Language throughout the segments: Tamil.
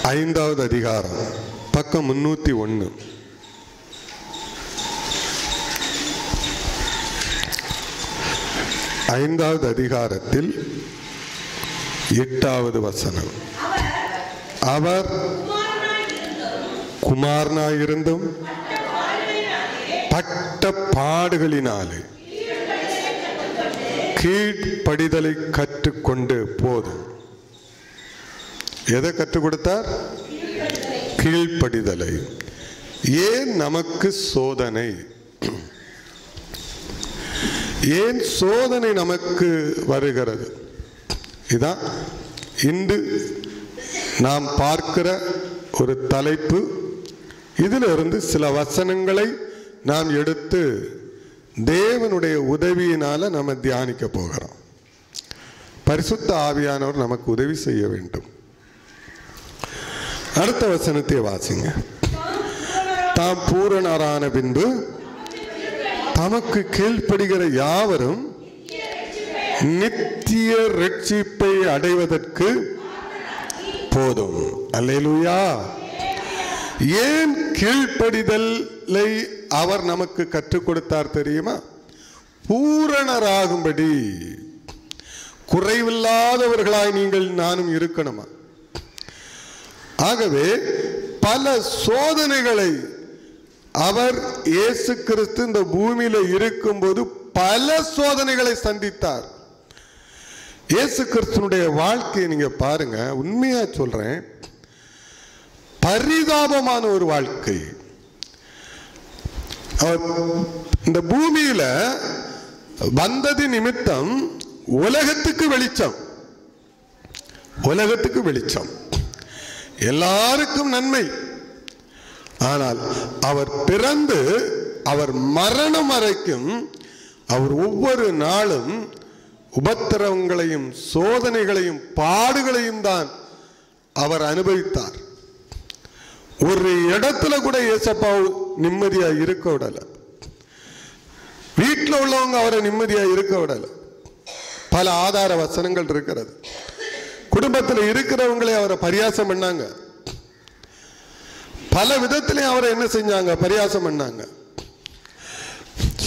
5வது அதிகாரம் பக்கம் 301. 5வது அதிகாரத்தில் 8வது வசனம். அவர் குமாரனாயிருந்தும் பட்ட பாடுகளினாலே கீழ்ப்படிதலை கற்றுக்கொண்டு போதும். எதை கற்றுக் கொடுத்தார்? கீழ்ப்படிதலை. ஏன் நமக்கு சோதனை? ஏன் சோதனை நமக்கு வருகிறது? இதான் இன்று நாம் பார்க்கிற ஒரு தலைப்பு. இதிலிருந்து சில வசனங்களை நாம் எடுத்து தேவனுடைய உதவியினால நம்ம தியானிக்க போகிறோம். பரிசுத்த ஆவியானவர் நமக்கு உதவி செய்ய வேண்டும். அடுத்த வசனத்தை வாசிங்க. தாம் பூரணரான பின்பு தமக்கு கீழ்ப்படுகிற யாவரும் நித்திய ரட்சிப்பை அடைவதற்கு போதும். அல்லேலூயா. ஏன் கீழ்ப்படிதலை அவர் நமக்கு கற்றுக் கொடுத்தார் தெரியுமா? பூரணராகும்படி. குறைவில்லாதவர்களாய் நீங்கள் நானும் இருக்கணுமா? ஆகவே பல சோதனைகளை அவர் இயேசு கிறிஸ்து இந்த பூமியில இருக்கும்போது பல சோதனைகளை சந்தித்தார். இயேசு கிறிஸ்துனுடைய வாழ்க்கையை நீங்க பாருங்க. உண்மையா சொல்றேன், பரிதாபமான ஒரு வாழ்க்கை. அவர் இந்த பூமியில வந்தது நிமித்தம் உலகத்துக்கு வெளிச்சம், உலகத்துக்கு வெளிச்சம், எல்லாருக்கும் நன்மை. ஆனால் அவர் பிறந்து அவர் மரணம் வரைக்கும் அவர் ஒவ்வொரு நாளும் உபத்திரவங்களையும் சோதனைகளையும் பாடுகளையும் தான் அவர் அனுபவித்தார். ஒரு இடத்துல கூட ஏசப்பா நிம்மதியா இருக்க விடல. வீட்டில் உள்ளவங்க அவரை நிம்மதியா இருக்க விடல. பல ஆதார வசனங்கள் இருக்கிறது. குடும்பத்தில் இருக்கிறவங்களே அவரை பரியாசம் பண்ணாங்க. பல விதத்திலே அவரை என்ன செஞ்சாங்க? பரியாசம் பண்ணாங்க.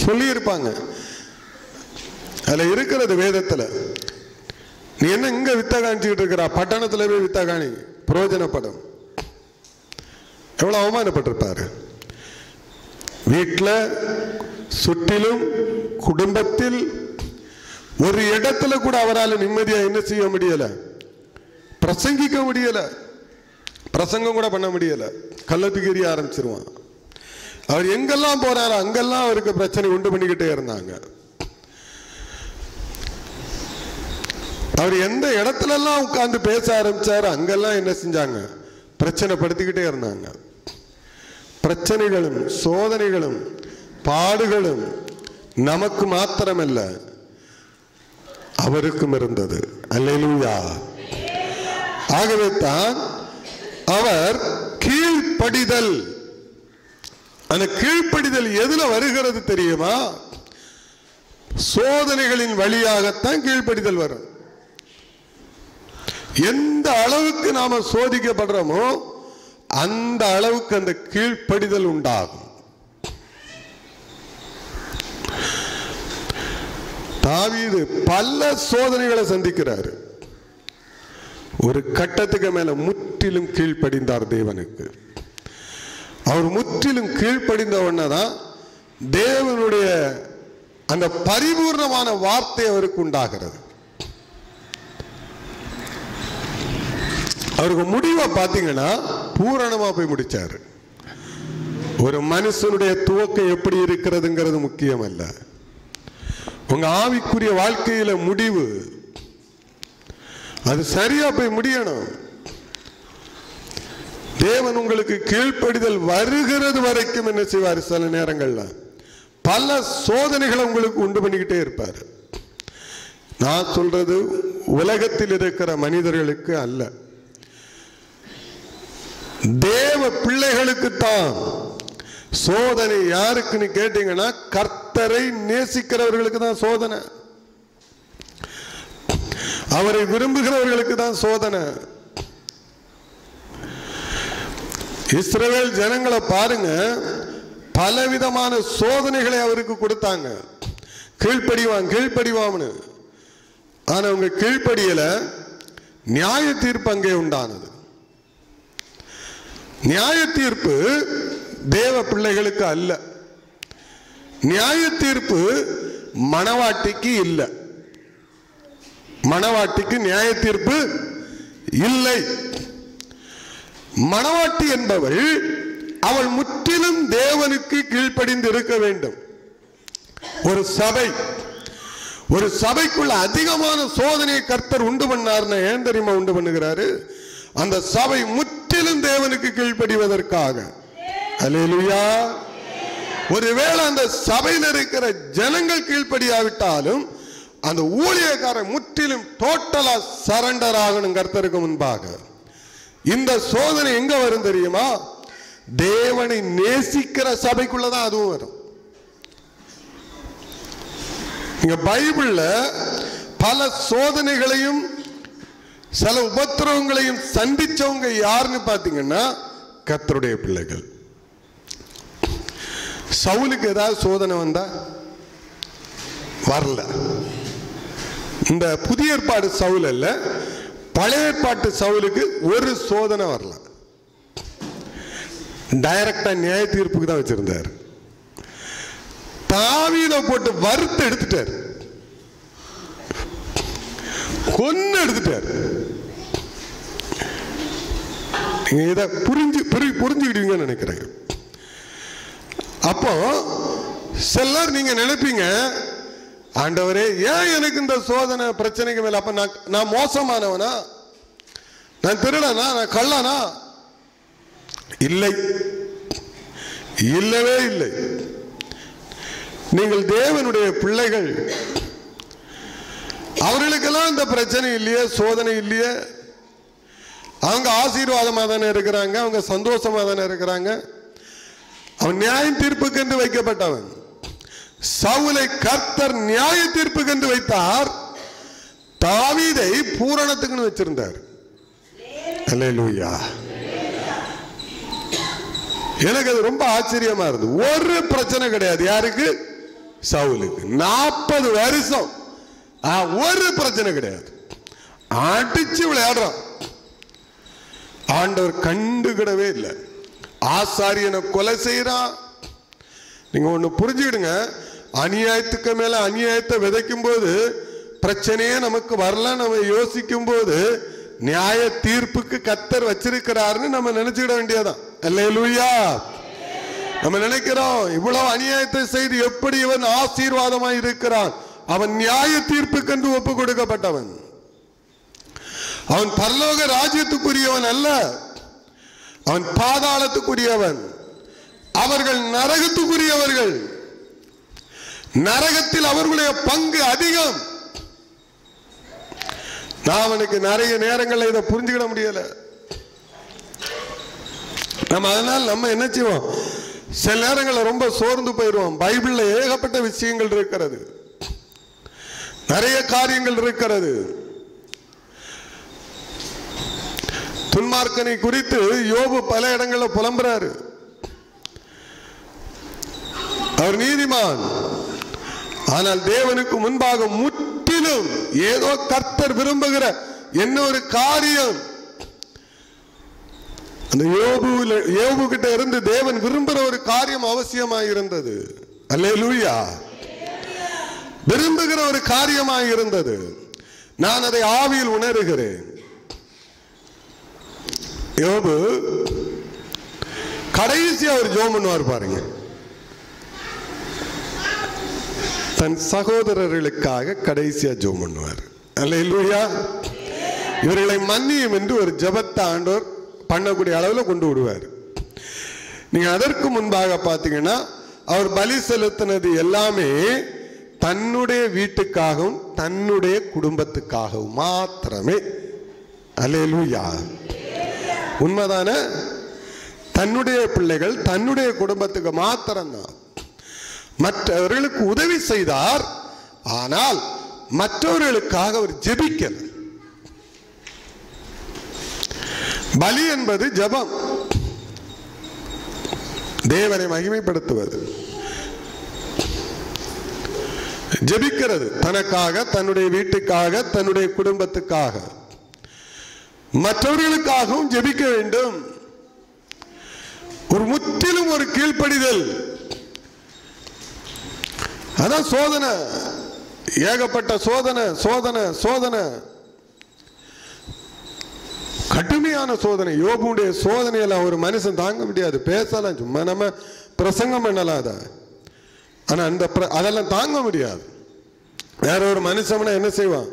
சொல்லி இருப்பாங்க. அதுல இருக்கிறது வேதத்துல, நீ என்ன இங்க வித்த காணிச்சுக்கிட்டு இருக்கிறா, பட்டணத்துல போய் வித்த காணி, பிரயோஜனப்படும். எவ்வளவு அவமானப்பட்டிருப்பாரு. வீட்டில் சுற்றிலும் குடும்பத்தில் ஒரு இடத்துல கூட அவரால் நிம்மதியா என்ன செய்ய முடியல, பிரசங்கிக்க முடியல, பிரசங்கம் கூட பண்ண முடியல. கள்ளத்துக்கு ஆரம்பிச்சிருவான். அவர் எங்கெல்லாம் போறாரோ அங்கெல்லாம் அவருக்கு பிரச்சனை உண்டு பண்ணிக்கிட்டே இருந்தாங்க. அவர் எந்த இடத்துல எல்லாம் உட்கார்ந்து பேச ஆரம்பிச்சாரு அங்கெல்லாம் என்ன செஞ்சாங்க? பிரச்சனை படுத்திக்கிட்டே இருந்தாங்க. பிரச்சனைகளும் சோதனைகளும் பாடுகளும் நமக்கு மாத்திரமல்ல, அவருக்கும் இருந்தது. அல்லேலூயா. ஆகவே தான் அவர் கீழ்ப்படிதல், அந்த கீழ்ப்படிதல் எதுல வருகிறது தெரியுமா? சோதனைகளின் வழியாகத்தான் கீழ்ப்படிதல் வரும். எந்த அளவுக்கு நாம சோதிக்கப்படுறோமோ அந்த அளவுக்கு அந்த கீழ்ப்படிதல் உண்டாகும். தாவீது பல சோதனைகளை சந்திக்கிறாரு. ஒரு கட்டத்துக்கு மேல முற்றிலும் கீழ்ப்படிந்தார் தேவனுக்கு. அவர் முற்றிலும் கீழ்ப்படிந்த உடனேதான் தேவனுடைய அந்த பரிபூர்ணமான வார்த்தை அவருக்கு உண்டாகிறது. அவருக்கு முடிவை பார்த்தீங்கன்னா பூரணமா போய் முடிச்சாரு. ஒரு மனுஷனுடைய துவக்கம் எப்படி இருக்கிறதுங்கிறது முக்கியம் அல்ல. உங்க ஆவிக்குரிய வாழ்க்கையில முடிவு அது சரியா போய் முடியணும். தேவன் உங்களுக்கு கீழ்ப்படிதல் வருகிறது வரைக்கும் என்ன செய்வார்? சில நேரங்கள்ல பல சோதனைகளை உங்களுக்கு உண்டு பண்ணிக்கிட்டே இருப்பார். நான் சொல்றது உலகத்தில் இருக்கிற மனிதர்களுக்கு அல்ல, தேவ பிள்ளைகளுக்குத்தான் சோதனை. யாருக்குன்னு கேட்டீங்கன்னா கர்த்தரை நேசிக்கிறவர்களுக்கு தான் சோதனை, அவரை விரும்புகிறவர்களுக்கு தான் சோதனை. இஸ்ரவேல் ஜனங்களை பாருங்க, பலவிதமான சோதனைகளை அவருக்கு கொடுத்தாங்க. கீழ்ப்படிவான்னு. ஆனா அவங்க கீழ்ப்படியல. நியாய தீர்ப்பு அங்கே உண்டானது. நியாய தீர்ப்பு தேவ பிள்ளைகளுக்கு அல்ல. நியாய தீர்ப்பு மணவாட்டிக்கு இல்லை. மணவாட்டிக்கு நியாய தீர்ப்பு இல்லை. மணவாட்டி என்பவள் அவள் முற்றிலும் தேவனுக்கு கீழ்ப்படிந்து இருக்க வேண்டும். ஒரு சபைக்குள்ள அதிகமான சோதனையை கர்த்தர் உண்டு பண்ணார்னா ஏன் தெரியுமா உண்டு பண்ணுகிறாரு? அந்த சபை முற்றிலும் தேவனுக்கு கீழ்ப்படிவதற்காக. அல்லேலூயா. ஒருவேளை அந்த சபையில் இருக்கிற ஜனங்கள் கீழ்ப்படியாவிட்டாலும் அந்த ஊழியக்காரன் முற்றிலும் டோட்டலா சரண்டர் ஆகணும் கர்த்தருக்கு முன்பாக. இந்த சோதனை எங்க வரும் தெரியுமா? தேவனை நேசிக்கிற சபைக்குள்ளதான் அதுவும் வரும். இங்க பைபிள்ல பல சோதனைகளையும் சில உபத்திரவங்களையும் சந்திச்சவங்க யாருன்னு பாத்தீங்கன்னா கர்த்தருடைய பிள்ளைகள். சவுலுக்கு ஏதாவது சோதனை வந்தா வரல. இந்த புதிய ஏற்பாடு சவுல் அல்ல, பழைய ஏற்பாட்டு சவுலுக்கு ஒரு சோதனை வரல. டைரக்டா நியாய தீர்ப்புக்கு தான் வச்சிருந்தார். தாவீதை போட்டு வறுத்து எடுத்துட்டார், கொன்னு எடுத்துட்டார். நீங்க இதை புரிஞ்சுக்கிட்டீங்கன்னு நினைக்கிறேன். அப்போ சிலர் நீங்க நினைப்பீங்க, ஆண்டவரே ஏன் எனக்கு இந்த சோதனை பிரச்சனைக்கு மேல? அப்ப நான் மோசமானவனா? நான் திருடனா? நான் கள்ளனா? இல்லை, இல்லவே இல்லை. நீங்கள் தேவனுடைய பிள்ளைகள். அவர்களுக்கெல்லாம் இந்த பிரச்சனை இல்லையே, சோதனை இல்லையே. அவங்க ஆசீர்வாதமாக தானே இருக்கிறாங்க, அவங்க சந்தோஷமா தானே இருக்கிறாங்க. அவன் நியாய தீர்ப்புக்கு என்று வைக்கப்பட்டவன். சவுலை கர்த்தர் நியாய தீர்ப்புக்கு என்று வைத்தார், தாவீதை பூரணத்துக்குன்னு வச்சிருந்தார். அல்லேலூயா. எனக்கு அது ரொம்ப ஆச்சரியமா இருந்தது. ஒரு பிரச்சனை கிடையாது யாருக்கு? சவுலுக்கு. 40 வருஷம் ஒரு பிரச்சனை கிடையாது. அடிச்சு விளையாடுறான். ஆண்டவர் கண்டுகிடவே இல்லை. ஆசாரியனை கொலை செய்யறான். நீங்க ஒண்ணு புரிஞ்சுக்கிடுங்க, அநியாயத்துக்கு மேல அநியாயத்தை விதைக்கும் போது பிரச்சனையே நமக்கு வரல. நம்ம யோசிக்கும் போது நியாய தீர்ப்புக்கு கர்த்தர் வச்சிருக்கிறாருன்னு நம்ம நினைச்சுக்கிட வேண்டியதான். அல்லேலூயா. நம்ம நினைக்கிறோம் இவ்வளவு அநியாயத்தை செய்து எப்படி இவன் ஆசீர்வாதமாய் இருக்கிறான். அவன் நியாய தீர்ப்புக்கு என்று ஒப்பு கொடுக்கப்பட்டவன். அவன் பரலோக ராஜ்யத்துக்குரியவன் அல்ல, அவன் பாதாளத்துக்குரியவன். அவர்கள் நரகத்துக்குரியவர்கள். நரகத்தில் அவர்களுடைய பங்கு அதிகம். நான் அவனுக்கு நிறைய நேரங்களில் இதை புரிஞ்சுக்கிட முடியல. அதனால நம்ம என்ன செய்வோம்? சில நேரங்களில் ரொம்ப சோர்ந்து போயிடுவோம். பைபிள்ல ஏகப்பட்ட விஷயங்கள் இருக்கிறது, நிறைய காரியங்கள் இருக்கிறது. துன்மார்க்கனை குறித்து யோபு பல இடங்களில் புலம்புறாரு. அவர் நீதிமான், ஆனால் தேவனுக்கு முன்பாக முற்றிலும் ஏதோ கர்த்தர் விரும்புகிற என்ன ஒரு காரியம் அந்த யோபு கிட்ட இருந்து தேவன் விரும்புகிற ஒரு காரியம் அவசியமாக இருந்தது. அல்லேலூயா. விரும்புகிற ஒரு காரியமாக இருந்தது. நான் அதை ஆவியில் உணர்கிறேன். யோபு கடைசியா ஒரு ஜெபம் பண்ணுவார் பாருங்க. தன் சகோதரர்களுக்காக கடைசியா ஜெபம் பண்ணுவார். அல்லேலூயா. இவர்களை மன்னியும் என்று ஒரு ஜெபத்தை ஆண்டவர் பண்ணக்கூடிய அளவில் கொண்டு விடுவார். நீங்க அதற்கு முன்பாக பார்த்தீங்கன்னா அவர் பலி செலுத்தினது எல்லாமே தன்னுடைய வீட்டுக்காகவும் தன்னுடைய குடும்பத்துக்காகவும் மாத்திரமே. அல்லேலூயா. உண்மைதானே? தன்னுடைய பிள்ளைகள் தன்னுடைய குடும்பத்துக்கு மாத்திரம்தான். மற்றவர்களுக்கு உதவி செய்தார், ஆனால் மற்றவர்களுக்காக அவர் ஜெபிக்கல. பலி என்பது ஜெபம். தேவனை மகிமைப்படுத்துவது. ஜெபிக்கிறது தனக்காக, தன்னுடைய வீட்டுக்காக, தன்னுடைய குடும்பத்துக்காக, மற்றவர்களுக்காகவும் ஜெபிக்க வேண்டும். ஒரு முற்றிலும் ஒரு கீழ்ப்படிதல். அதான் சோதனை, ஏகப்பட்ட சோதனை சோதனை சோதனை, கடுமையான சோதனை. யோபுடைய சோதனையெல்லாம் ஒரு மனுஷன் தாங்க முடியாது. பேசலாம், சும்மா நம்ம பிரசங்கம் பண்ணலாம் அதை, ஆனா அந்த அதெல்லாம் தாங்க முடியாது. வேற ஒரு மனுஷன் என்ன செய்வான்?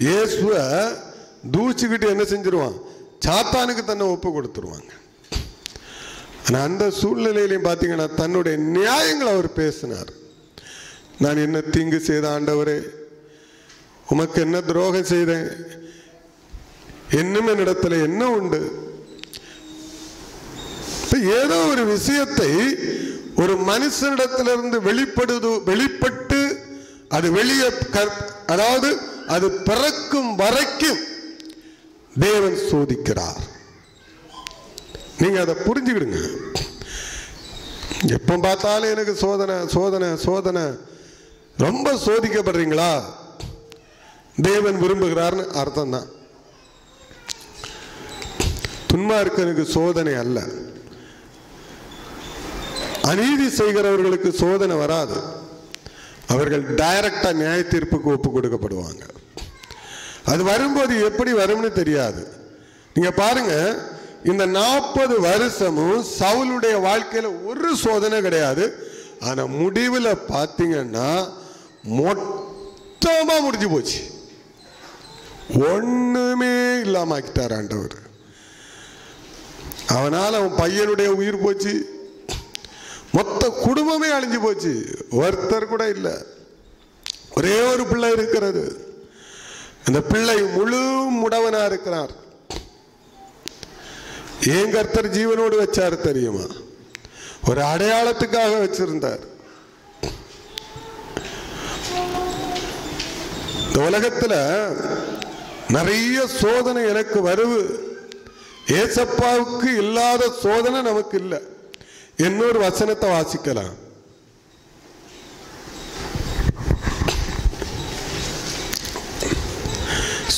இயேசுவ தூச்சிக்கிட்டு என்ன செஞ்சிருவான்? சாத்தானுக்கு தன்னை ஒப்பு கொடுத்துருவாங்க. ஆனா அந்த சூழ்நிலையிலையும் பார்த்தீங்கன்னா தன்னுடைய நியாயங்களை அவர் பேசினார். நான் என்ன தீங்கு செய்த ஆண்டவரே, உமக்கு என்ன துரோகம் செய்தேன், இன்னும் என்னிடத்துல என்ன உண்டு? ஏதோ ஒரு விஷயத்தை ஒரு மனுஷனிடத்திலிருந்து வெளிப்பட்டு அது வெளியே, அதாவது அது பிறக்கும் வரைக்கும் தேவன் சோதிக்கிறார். நீங்க அதை புரிஞ்சுக்கிடுங்க. எப்ப பார்த்தாலும் எனக்கு சோதனை சோதனை சோதனை, ரொம்ப சோதிக்கப்படுறீங்களா? தேவன் விரும்புகிறார்னு அர்த்தம் தான். துன்மார்க்கனுக்கு சோதனை அல்ல, அநீதி செய்கிறவர்களுக்கு சோதனை வராது. அவர்கள் டைரக்டா நியாய தீர்ப்புக்கு ஒப்பு கொடுக்கப்படுவாங்க. அது வரும்போது எப்படி வரும்னு தெரியாது. நீங்க பாருங்க, இந்த 40 வருஷமும் சவுலுடைய வாழ்க்கையில ஒரு சோதனை கிடையாது. ஆனா முடிவில் பார்த்தீங்கன்னா மொத்தமா முடிஞ்சு போச்சு. ஒண்ணுமே இல்லாம ஆக்கிட்டார் ஆண்டவர். அவனால் அவன் பையனுடைய உயிர் போச்சு, மொத்த குடும்பமே அழிஞ்சு போச்சு. ஒருத்தர் கூட இல்லை. ஒரே ஒரு பிள்ளை இருக்கிறது. அந்த பிள்ளை முழு முடவனா இருக்கிறார். ஏன் கர்த்தர் ஜீவனோடு வச்சாரு தெரியுமா? ஒரு அடையாளத்துக்காக வச்சிருந்தார். இந்த உலகத்துல நிறைய சோதனை எனக்கு வருது. ஏசப்பாவுக்கு இல்லாத சோதனை நமக்கு இல்லை. இன்னொரு வசனத்தை வாசிக்கலாம்.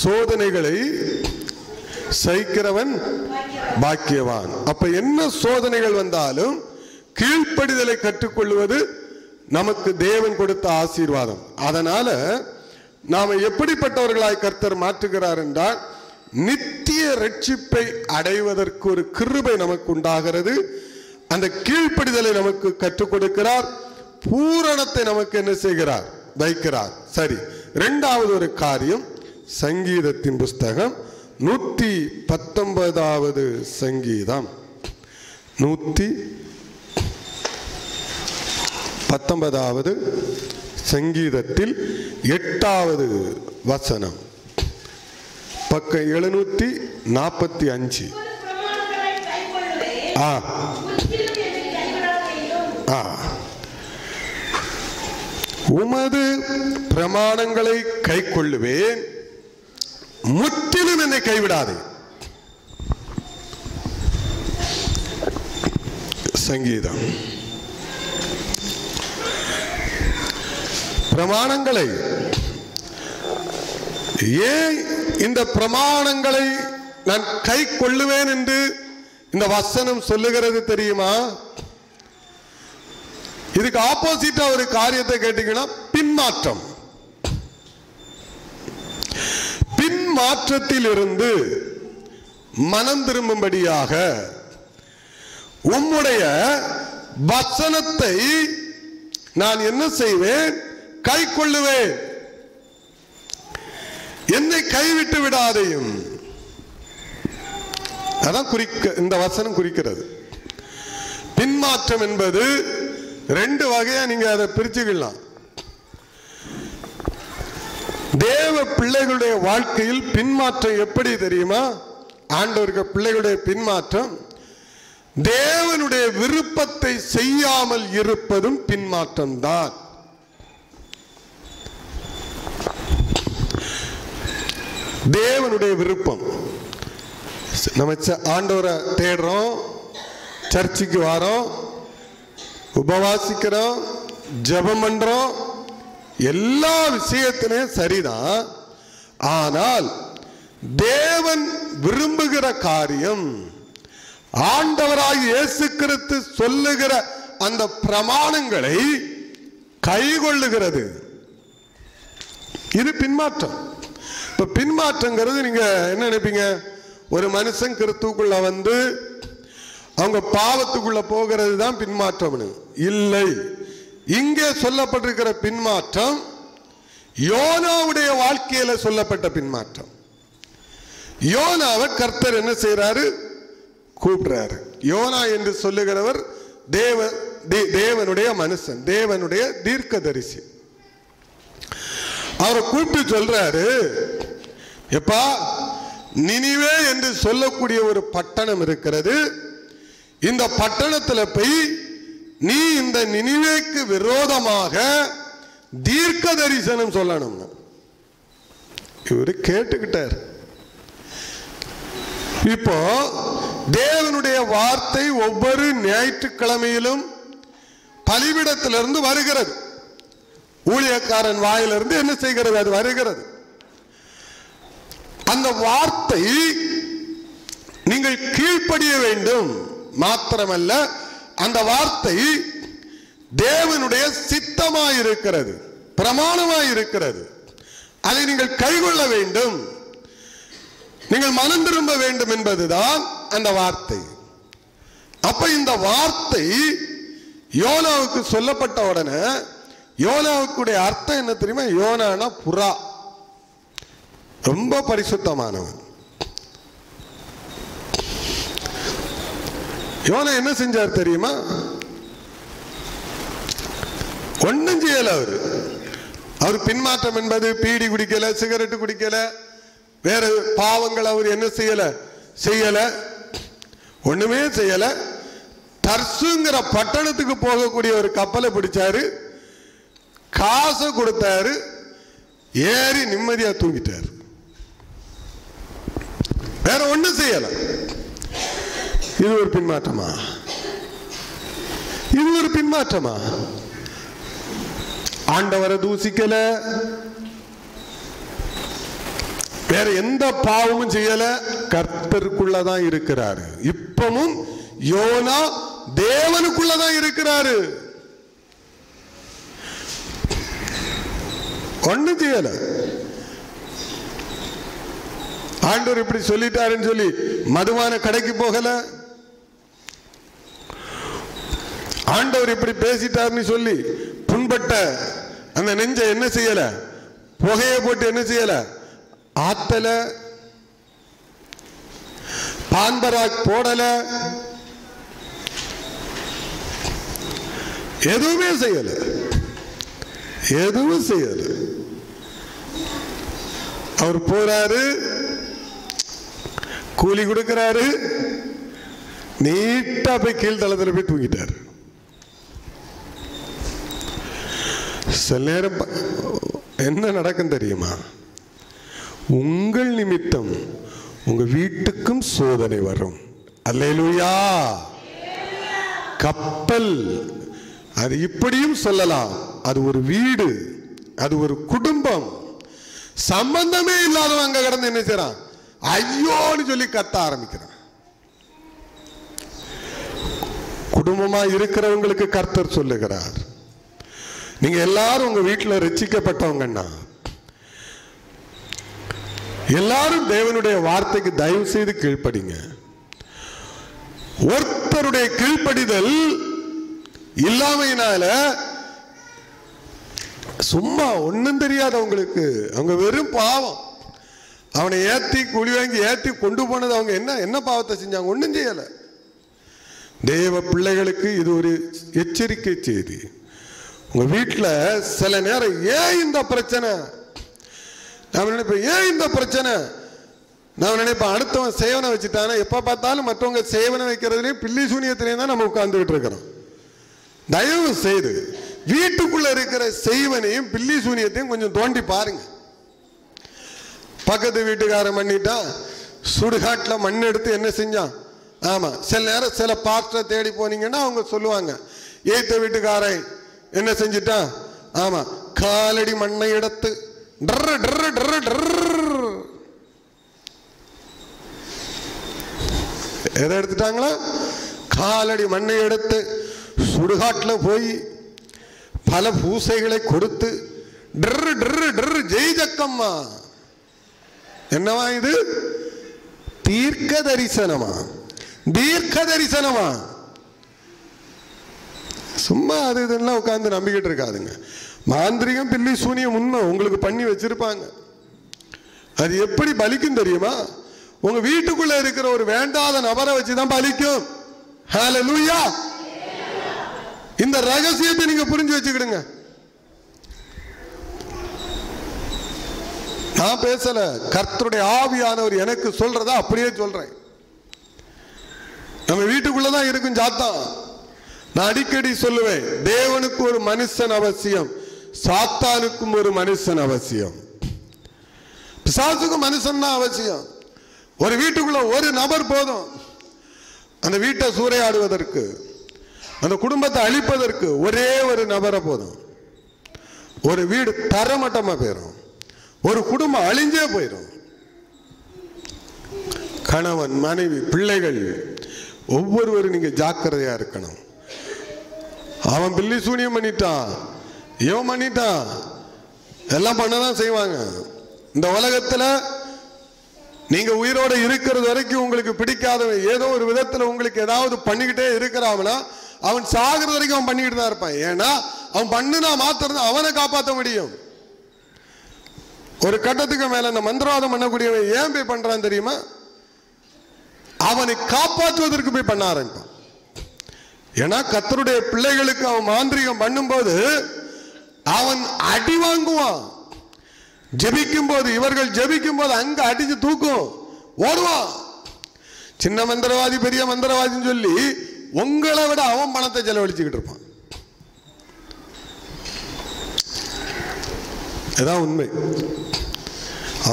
சோதனைகளை சகிக்கிறவன் பாக்கியவான். அப்ப என்ன சோதனைகள் வந்தாலும் கீழ்ப்படிதலை கற்றுக்கொள்வது நமக்கு தேவன் கொடுத்த ஆசீர்வாதம். அதனால நாம எப்படிப்பட்டவர்களாய் கர்த்தர் மாற்றுகிறார் என்றால், நித்திய ரட்சிப்பை அடைவதற்கு ஒரு கிருபை நமக்கு உண்டாகிறது. அந்த கீழ்ப்படிதலை நமக்கு கற்றுக் கொடுக்கிறார். பூரணத்தை நமக்கு என்ன செய்கிறார்? வைக்கிறார். சரி, இரண்டாவது ஒரு காரியம், சங்கீதத்தின் புஸ்தகம் 119வது சங்கீதம், 119வது சங்கீதத்தில் 8வது வசனம், பக்கம் 745. உமது பிரமாணங்களை கை கொள்ளுவேன், முற்றிலும் என்னை கைவிடாதே. சங்கீதம். பிரமாணங்களை, ஏன் இந்த பிரமாணங்களை நான் கை கொள்ளுவேன் என்று இந்த வசனம் சொல்லுகிறது தெரியுமா? இதுக்கு ஆப்போசிட்டா ஒரு காரியத்தை கேட்டீங்கன்னா, பின்மாற்றம். பின்மாற்றத்தில் இருந்து மனம் திரும்பும்படியாக உம்முடைய வசனத்தை நான் என்ன செய்வேன்? கை கொள்ளுவேன். என்னை கைவிட்டு விடாதையும். அதான் இந்த வசனம் குறிக்கிறது. பின்மாற்றம் என்பது ரெண்டு வகையா நீங்க அதை பிரிச்சுக்கலாம். தேவ பிள்ளைகளுடைய வாழ்க்கையில் பின்மாற்றம் எப்படி தெரியுமா? ஆண்டவருக்கு பிள்ளைகளுடைய பின்மாற்றம், தேவனுடைய விருப்பத்தை செய்யாமல் இருப்பதும் பின்மாற்றம் தான். தேவனுடைய விருப்பம், நம்ம ஆண்டவரை தேடுறோம், சர்ச்சுக்கு வரோம், உபவாசிக்கிறோம், ஜெபம் பண்றோம், எல்லா விஷயத்திலையும் சரிதான். ஆனால் தேவன் விரும்புகிற காரியம் ஆண்டவராய் இயேசு கிறிஸ்து சொல்லுகிற அந்த பிரமாணங்களை கைகொள்ளுகிறது. இது பின்மாற்றம். இப்ப பின்மாற்றங்கிறது நீங்க என்ன நினைப்பீங்க? ஒரு மனுஷன் கிறிஸ்துக்குள்ள வந்து அவங்க பாவத்துக்குள்ள போகிறது தான் பின்மாற்றம். இல்லை, இங்கே சொல்லப்பட்டிருக்கிற பின்மாற்றம் யோனாவுடைய வாழ்க்கையில சொல்லப்பட்ட பின்மாற்றம். யோனாவை கர்த்தர் என்ன செய்யறாரு? கூப்பிடுறாரு. யோனா என்று சொல்லுகிறவர் தேவனுடைய மனுஷன், தேவனுடைய தீர்க்கதரிசி. அவரை கூப்பிட்டு சொல்றாரு, எப்பா, நினிவே என்று சொல்லக்கூடிய ஒரு பட்டணம் இருக்கிறது. இந்த பட்டணத்தில் போய் நீ இந்த நினிவேக்கு விரோதமாக தீர்க்க தரிசனம் சொல்லணும். இவரு கேட்டுக்கிட்டார். இப்போ தேவனுடைய வார்த்தை ஒவ்வொரு ஞாயிற்றுக்கிழமையிலும் பலிபீடத்திலிருந்து வருகிறது. ஊழியக்காரன் வாயிலிருந்து என்ன செய்கிறது? அது வருகிறது. அந்த வார்த்தை நீங்கள் கீழ்ப்படிய வேண்டும். மாத்திரமல்ல, அந்த வார்த்தை தேவனுடைய சித்தமாயிருக்கிறது, பிரமாணமாயிருக்கிறது. அதை நீங்கள் கைகொள்ள வேண்டும், நீங்கள் மனம் திரும்ப வேண்டும் என்பதுதான் அந்த வார்த்தை. அப்ப இந்த வார்த்தை யோனாவுக்கு சொல்லப்பட்ட உடனே யோனாவுக்குடைய அர்த்தம் என்ன தெரியுமா? யோனானா புறா, ரொம்ப பரிசுத்தமானவன். யோனா என்ன செஞ்சார் தெரியுமா? ஒன்னும் செய்யல. அவர் பின்மாற்றம் என்பது பீடி குடிக்கல, சிகரெட்டு குடிக்கல, வேற பாவங்கள் அவர் என்ன செய்யல, ஒண்ணுமே செய்யல. தர்சுங்கிற பட்டணத்துக்கு போகக்கூடிய ஒரு கப்பலை பிடிச்சாரு, காசு கொடுத்தாரு, ஏறி நிம்மதியா தூங்கிட்டாரு. வேற ஒண்ணும் செய்யல. இது ஒரு பின்மாற்றமா? இது ஒரு பின்மாற்றமா? ஆண்டவரை தூசிக்கல, வேற எந்த பாவமும் செய்யல, கர்த்தருக்குள்ளதான் இருக்கிறாரு. இப்பவும் யோனா தேவனுக்குள்ளதான் இருக்கிறாரு, ஒண்ணும் செய்யல. ஆண்டவர் இப்படி சொல்லிட்டாருன்னு சொல்லி மதுவான கடைக்கு போகல, ஆண்டவர் இப்படி பேசிட்டாருன்னு சொல்லி புண்பட்ட அந்த நெஞ்ச என்ன செய்யல, புகையை போட்டு என்ன செய்யல, ஆத்தல, பான்பராக் போடல, எதுவுமே செய்யல, எதுவும் செய்யல. அவர் போறாரு, கூலி கொடுக்கிறாரு, நீட்டா போய் கீழ்த்தளத்தில் போய் தூங்கிட்டாரு. சில நேரம் என்ன நடக்கும் தெரியுமா? உங்கள் நிமித்தம் உங்க வீட்டுக்கும் சோதனை வரும். அல்லேலூயா. கப்பல், அது இப்படியும் சொல்லலாம், அது ஒரு வீடு, அது ஒரு குடும்பம். சம்பந்தமே இல்லாதவன் அங்க கடந்து என்ன செய்யறான்? ஐயோன்னு சொல்லி கத்த ஆரம்பிக்கிறான். குடும்பமா இருக்கிறவங்களுக்கு கர்த்தர் சொல்லுகிறார், நீங்க எல்லாரும் உங்க வீட்டுல ரட்சிக்கப்பட்டவங்கன்னா எல்லாரும் தேவனுடைய வார்த்தைக்கு தயவு செய்து கீழ்ப்படிங்க. ஒருத்தருடைய கீழ்ப்படிதல் இல்லாமையினால சும்மா ஒன்னும் தெரியாதவங்களுக்கு, அவங்க வெறும் பாவம், அவனை ஏத்தி கூலி வாங்கி ஏத்தி கொண்டு போனது, அவங்க என்ன பாவத்தை செஞ்சாங்க? ஒன்னும் செய்யல. தேவ பிள்ளைகளுக்கு இது ஒரு எச்சரிக்கை செய்தி. உங்க வீட்டுல சில நேரம் ஏன் இந்த பிரச்சனை, நான் நினைப்பேன், ஏன் இந்த பிரச்சனை? நான் நினைப்பேன், அடுத்தவன் சேவனை வச்சுட்டானா, எப்ப பார்த்தாலும் மற்றவங்க சேவனை வைக்கிறதுலையும் பில்லி சூனியத்திலையும் தான் நம்ம உட்கார்ந்துகிட்டு இருக்கிறோம். தயவு செய்து வீட்டுக்குள்ள இருக்கிற செய்வனையும் பில்லி சூனியத்தையும் கொஞ்சம் தோண்டி பாருங்க. பக்கத்து வீட்டுக்காரன் பண்ணிட்டான், சுடுகாட்டில் மண் எடுத்து என்ன செஞ்சான்? ஆமா, சில நேரம் சில பாஸ்டரை தேடி போனீங்கன்னா அவங்க சொல்லுவாங்க, ஏத்த வீட்டுக்காரன் என்ன செஞ்சிட்டான்? ஆமா, காலடி மண்ணை எடுத்து எதை எடுத்துட்டாங்களா? காலடி மண்ணை எடுத்து சுடுகாட்டில் போய் பல பூசைகளை கொடுத்து ஜெய் ஜக்கம்மா. என்னவா இது? தீர்க்க தரிசனமா? தீர்க்க தரிசனமா? சும்மா அது இதெல்லாம் உட்கார்ந்து நம்பிக்கிட்டு இருக்காதுங்க. மாந்திரிகம் பில்லி சூனியம் உண்மை உங்களுக்கு பண்ணி வச்சிருப்பாங்க. அது எப்படி பலிக்கும் தெரியுமா? உங்க வீட்டுக்குள்ள இருக்கிற ஒரு வேண்டாத நபரை வச்சுதான் பலிக்கும். ஹல்லேலூயா. இந்த ரகசியத்தை நீங்க புரிஞ்சு வச்சுக்கிடுங்க. நான் பேசல, கர்த்தருடைய ஆவியானவர் எனக்கு சொல்றதா அப்படியே சொல்றேன். நம்ம வீட்டுக்குள்ளதான் இருக்கும் சாத்தான். நான் அடிக்கடி சொல்லுவேன், தேவனுக்கு ஒரு மனுஷன் அவசியம், சாத்தானுக்கும் ஒரு மனுஷன் அவசியம், பிசாசுக்கும் மனுஷன் தான் அவசியம். ஒரு வீட்டுக்குள்ள ஒரு நபர் போதும். அந்த வீட்டை சூறையாடுவதற்கு, அந்த குடும்பத்தை அழிப்பதற்கு ஒரே ஒரு நபரை போதும். ஒரு வீடு தரமட்டமா போயிடும், ஒரு குடும்பம் அழிஞ்சே போயிடும். கணவன், மனைவி, பிள்ளைகள் ஒவ்வொருவரும் நீங்க ஜாக்கிரதையா இருக்கணும். அவன் பில்லி சூனியம் பண்ணிட்டான், இவன் பண்ணிட்டான், எல்லாம் பண்ணதான் செய்வாங்க. இந்த உலகத்துல நீங்க உயிரோட இருக்கிறது வரைக்கும் உங்களுக்கு பிடிக்காதவன் ஏதோ ஒரு விதத்துல உங்களுக்கு ஏதாவது பண்ணிக்கிட்டே இருக்கிறான்னா அவன் சாகிறது வரைக்கும் அவன் பண்ணிக்கிட்டு தான் இருப்பான். ஏன்னா அவன் பண்ணுனா மாத்திரம் அவனை காப்பாற்ற முடியும். ஒரு கட்டத்துக்கு மேல அந்த மந்திரவாதம் பண்ணக்கூடியவன் ஏன் போய் பண்றான் தெரியுமா? அவனை காப்பாற்றுவதற்கு போய் பண்ண ஆரம்பிப்பான். ஏன்னா கர்த்தருடைய பிள்ளைகளுக்கு அவன் மாந்திரிகம் பண்ணும்போது அவன் அடி வாங்குவான். ஜெபிக்கும் போது, இவர்கள் ஜெபிக்கும் போது அங்க அடிச்சு தூக்கும், ஓடுவான். சின்ன மந்திரவாதி பெரிய மந்திரவாதின்னு சொல்லி உங்களை விட அவன் பணத்தை செலவழிச்சுக்கிட்டு இருப்பான். இதான் உண்மை.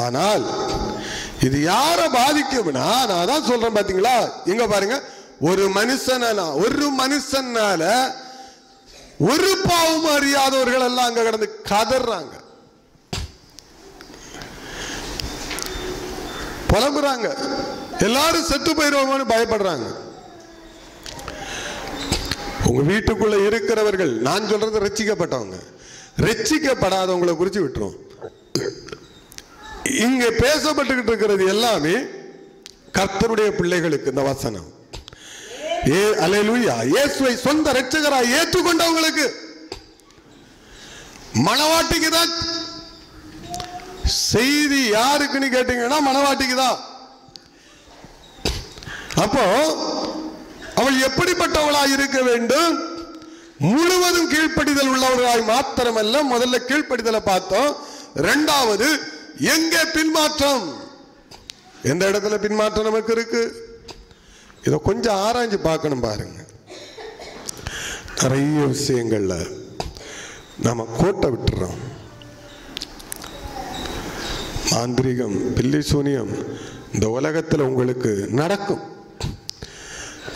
ஆனால் இது யாரை பாதிக்கும்னா, நான் தான் சொல்றேன் பாத்தீங்களா, எங்க பாருங்க, ஒரு மனுஷனால ஒரு பாவமும் அறியாதவர்கள் எல்லாம் அங்க கடந்து கதறாங்க, புலம்புறாங்க, எல்லாரும் செத்து போயிடுவோம்னு பயப்படுறாங்க. உங்க வீட்டுக்குள்ள இருக்கிறவர்கள், நான் சொல்றது ரட்சிக்கப்பட்டவங்க, ரட்சிக்கப்படாதவங்களை குறிச்சு விட்டுரும். இங்க பேசப்பட்டுக்கிட்டு இருக்கிறது எல்லாமே கர்த்தருடைய பிள்ளைகளுக்கு. இந்த வசனம் அல்லேலூயா, இயேசுவை சொந்த இரட்சகராய் ஏற்றுக்கொண்டவங்களுக்கு, மணவாட்டிக்கு தான் செய்தி. யாருக்குன்னு கேட்டீங்கன்னா மணவாட்டிக்கு தான். அப்போ அவள் எப்படிப்பட்டவளாய் இருக்க வேண்டும்? முழுவதும் கீழ்ப்படிதல் உள்ளவர்களாய் மாத்திரமல்ல, முதல்ல கீழ்ப்படிதலை பார்த்தோம். இரண்டாவது, எங்கே பின்மாற்றம், எந்த இடத்துல பின்மாற்றம் நமக்கு இருக்கு, இதை கொஞ்சம் ஆராய்ஞ்சு பார்க்கணும். பாருங்க, நிறைய விஷயங்கள்ல நாம கோட்டை விட்டுறோம். மாந்திரிகம், பில்லி சூனியம் இந்த உலகத்தில் உங்களுக்கு நடக்கும்.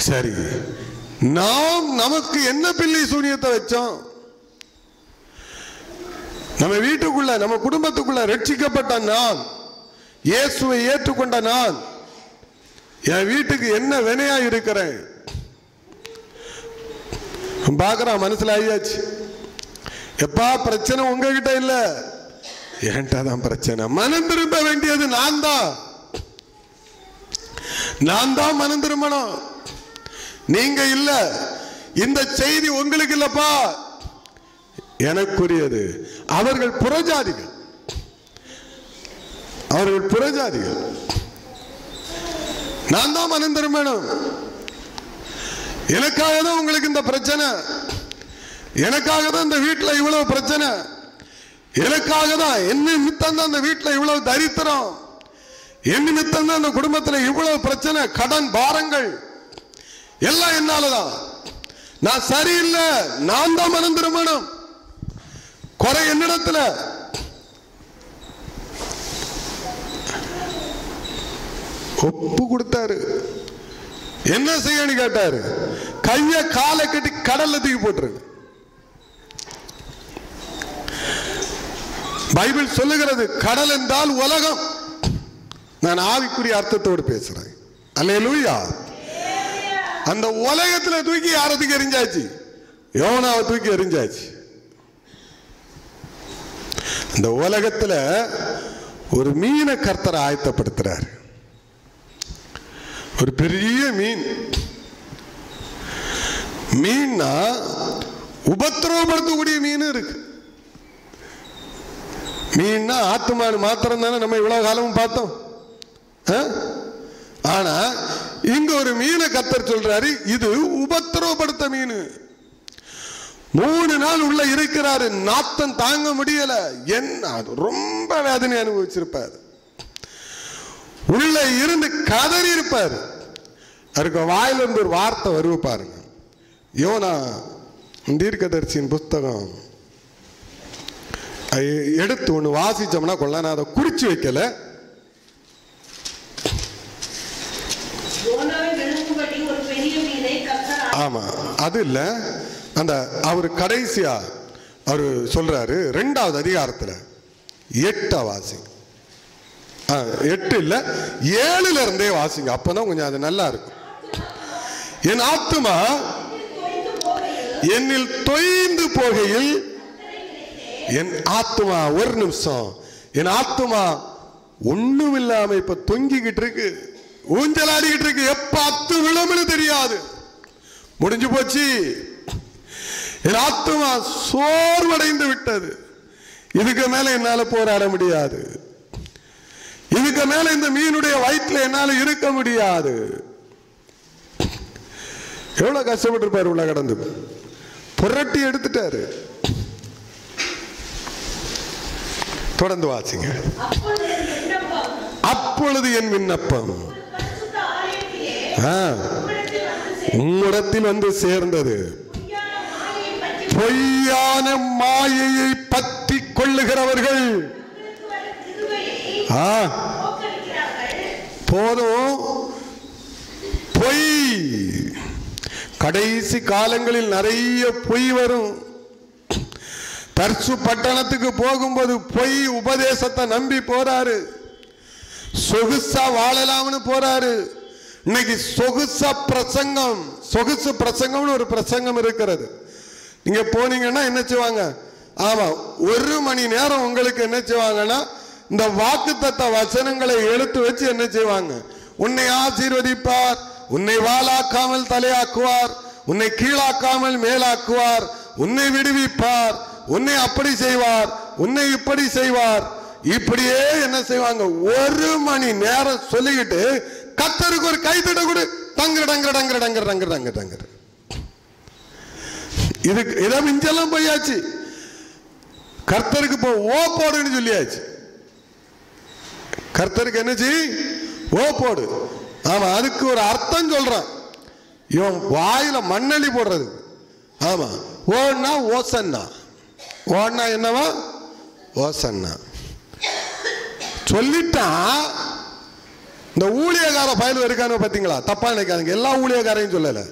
சரி, நாம் நமக்கு என்ன பில்லி சூனியத்தை வச்சோம்? நம்ம வீட்டுக்குள்ள, நம்ம குடும்பத்துக்குள்ள ரட்சிக்கப்பட்ட நான், இயேசுவை ஏற்றுக்கொண்ட நான், என் வீட்டுக்கு என்ன வினையா இருக்கிறேன் பாக்குறான். மனசுல ஆயாச்சு, எப்பா பிரச்சனை உங்ககிட்ட இல்ல, என்கிட்ட தான் பிரச்சனை. மனம் திரும்ப வேண்டியது நான் தான், நான் தான் மனம் திரும்பணும், நீங்க இல்ல. இந்த செய்தி உங்களுக்கு இல்லப்பா, எனக்குரியது. அவர்கள் புறஜாதிகள், அவர்கள் புறஜாதிகள், நான் தான் மனம் திரும்பணும். எனக்காக தான் உங்களுக்கு இந்த பிரச்சனை, எனக்காக தான் இந்த வீட்டில் இவ்வளவு பிரச்சனை, எனக்காக தான், என் நிமித்தம் தான் இந்த வீட்டில் இவ்வளவு தரித்திரம், என் நிமித்தம் தான் இந்த குடும்பத்தில் இவ்வளவு பிரச்சனை, கடன் பாரங்கள் எல்லாம் என்னாலதான். நான் சரியில்லை, நான் தான் மனம் திரும்பணும். குறை என்னிடத்துல. ஒப்பு கொடுத்தாரு. என்ன செய்யன்னு கேட்டாரு. கைய காலை கட்டி கடல்ல தூக்கி போட்டுருங்க. பைபிள் சொல்லுகிறது கடல் என்றால் உலகம். நான் ஆவிக்குரிய அர்த்தத்தோடு பேசுறேன். அல்லேலூயா. அந்த உலகத்துல தூக்கி யாரை தூக்கி எறிஞ்சாச்சு? யோனாவை தூக்கி எறிஞ்சாச்சு. அந்த உலகத்துல ஒரு மீனை கர்த்தரை ஆயத்தப்படுத்துறாரு. ஒரு பெரிய மீன்னா உபத்திரவப்படுத்தக்கூடிய மீன் இருக்கு. மீன்னா ஆத்துமானு மாத்திரம் தானே நம்ம இவ்வளவு காலமும் பார்த்தோம். ஆனா இங்க ஒரு மீனை கர்த்தர் சொல்றாரு, இது உபத்திரவப்படுத்த மீன். 3 நாள் உள்ள இருக்கிறாரு, நாத்தம் தாங்க முடியல. என்ன ரொம்ப வேதனை அனுபவிச்சிருப்பாரு. உள்ள இருந்து கதறி இருப்பாரு. அதுக்கு வாயிலிருந்து ஒரு வார்த்தை வருவ பாருங்க. யோனா தீர்க்கதரிசியின் புஸ்தகம் எடுத்து ஒண்ணு வாசிச்சோம்னா கொள்ள, நான் அதை குறிச்சு வைக்கல. ஆமா, அது இல்ல. அந்த அவரு கடைசியா அவரு சொல்றாரு 2வது அதிகாரத்துல 8 வாசி. 8 இல்ல 7ல இருந்தே வாசிங்க, அப்பதான் கொஞ்சம் அது நல்லா இருக்கும். என் ஆத்துமா என்னில் தொய்ந்து போகையில், என் ஆத்துமா, ஒரு நிமிஷம், என் ஆத்துமா ஒண்ணும் இல்லாம இப்ப தொங்கிக்கிட்டு இருக்கு, ஊஞ்சலாடிக்கிட்டு இருக்கு. எப்ப அத்து விழும்னு தெரியாது. முடிஞ்சு போச்சு. என் ஆத்துமா சோர்வடைந்து விட்டது. இதுக்கு மேல என்னால போராட முடியாது. இதுக்கு மேல இந்த மீனுடைய வயிற்றுல என்னால இருக்க முடியாது. எவ்வளவு கஷ்டப்பட்டு இருப்பாரு. உள்ள கடந்து புரட்டி எடுத்துட்டாரு. தொடர்ந்து வாசிங்க. அப்பொழுது என் விண்ணப்பம் உம்மிடத்தில் வந்து சேர்ந்தது. பொய்யான மாயையை பற்றி கொள்ளுகிறவர்கள் போதும். பொய் கடைசி காலங்களில் நிறைய பொய் வரும். தர்சு பட்டணத்துக்கு போகும்போது பொய் உபதேசத்தை நம்பி போறாரு. சொகுசா வாழலாம்னு போறாரு. இன்னைக்கு சொகுசா பிரசங்கம், சொகுசு பிரசங்கம்னு ஒரு பிரசங்கம் இருக்கிறது. நீங்க போனீங்கன்னா என்ன செய்வாங்க? ஆமா, 1 மணி நேரம் உங்களுக்கு என்ன செய்வாங்கன்னா இந்த வாக்குத்தத்த வசனங்களை எடுத்து வச்சு என்ன செய்வாங்க? உன்னை ஆசீர்வதிப்பார், உன்னை வாளாக்காமல் தலையாக்குவார், உன்னை கீழாக்காமல் மேலாக்குவார், உன்னை விடுவிப்பார், உன்னை அப்படி செய்வார், உன்னை இப்படி செய்வார். இப்படியே என்ன செய்வாங்க? 1 மணி நேரம் சொல்லிக்கிட்டு கர்த்தருக்கு ஒரு கைத்தட்ட கூட டங்கர டங்கர டங்கர டங்கர டங்கர டங்கர டங்கர. இதுக்கு இதை மிஞ்செல்லாம் போயாச்சு. கர்த்தருக்கு இப்போ ஓ போடுன்னு சொல்லியாச்சு. கர்த்தருக்கு என்ன செய்? ஓ போடு. ஆமா, அதுக்கு ஒரு அர்த்தம் சொல்றான். இவன் வாயில மண்ணள்ளி போடுறது. ஆமா, ஓன்னா ஓசன்னா, ஓன்னா என்னவா? ஓசன்னா சொல்லிட்டான். இந்த ஊழியக்கார பயல் இருக்கானு பாத்தீங்களா? தப்பா நினைக்காதுங்க. எல்லா ஊழியக்காரையும் சொல்லல.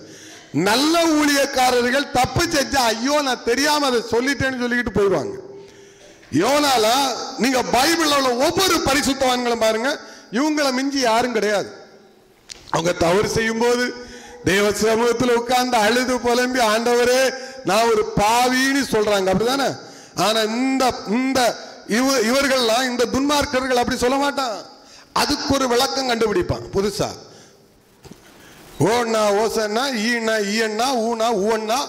நல்ல ஊழியக்காரர்கள் தப்பு செஞ்சா ஐயோ நான் தெரியாம அதை சொல்லிட்டேன்னு சொல்லிக்கிட்டு போயிடுவாங்க. யோனால நீங்க பைபிள்ல உள்ள ஒவ்வொரு பரிசுத்தவான்களும் பாருங்க, இவங்களை மிஞ்சி யாரும் கிடையாது. அவங்க தவறு செய்யும் போது தேவ சமூகத்தில் உட்கார்ந்து அழுது புலம்பி ஆண்டவரே நான் ஒரு பாவின்னு சொல்றாங்க, அப்படிதானே? ஆனா இந்த இவர்கள்லாம், இந்த துன்மார்க்கர்கள் அப்படி சொல்ல மாட்டான். அதுக்கு ஒரு விளக்கம் கண்டுபிடிப்பான் புதுசா. ஓன்னா ஓசன்னா, ஈனா ஈயன்னா, ஊனா ஊன்னா.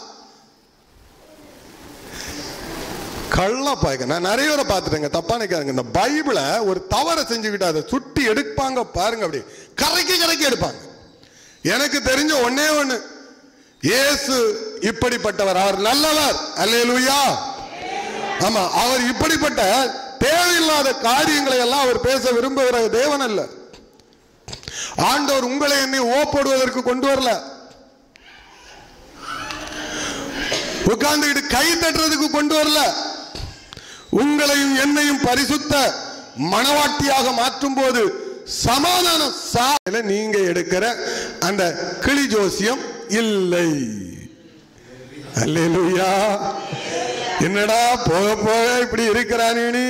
கள்ள பாய்க்க நான் நிறைய பேரை பார்த்துட்டேங்க. தப்பா நினைக்காதுங்க. இந்த பைபிளை ஒரு தவறை செஞ்சுக்கிட்டு அதை சுட்டி எடுப்பாங்க பாருங்க, அப்படி கரைக்கி எடுப்பாங்க. எனக்கு தெரிஞ்ச ஒன்னே ஒண்ணு, இயேசு இப்படிப்பட்டவர், அவர் நல்லவர். அல்லேலூயா. ஆமா, அவர் இப்படிப்பட்ட தேவையில்லாத காரியங்களை எல்லாம் அவர் பேச விரும்புகிற தேவன் அல்ல. ஆண்டவர் உங்களை என்னை ஓப்படுவதற்கு கொண்டு வரல. உட்கார்ந்துக்கிட்டு கை தட்டுறதுக்கு கொண்டு வரல. உங்களையும் என்னையும் பரிசுத்த மணவாட்டியாக மாற்றும் போது சமாதானம் நீங்க எடுக்கிற அந்த கிளி ஜோசியம் இல்லை. அல்லேலூயா. என்னடா போக போக இப்படி இருக்கிறானே,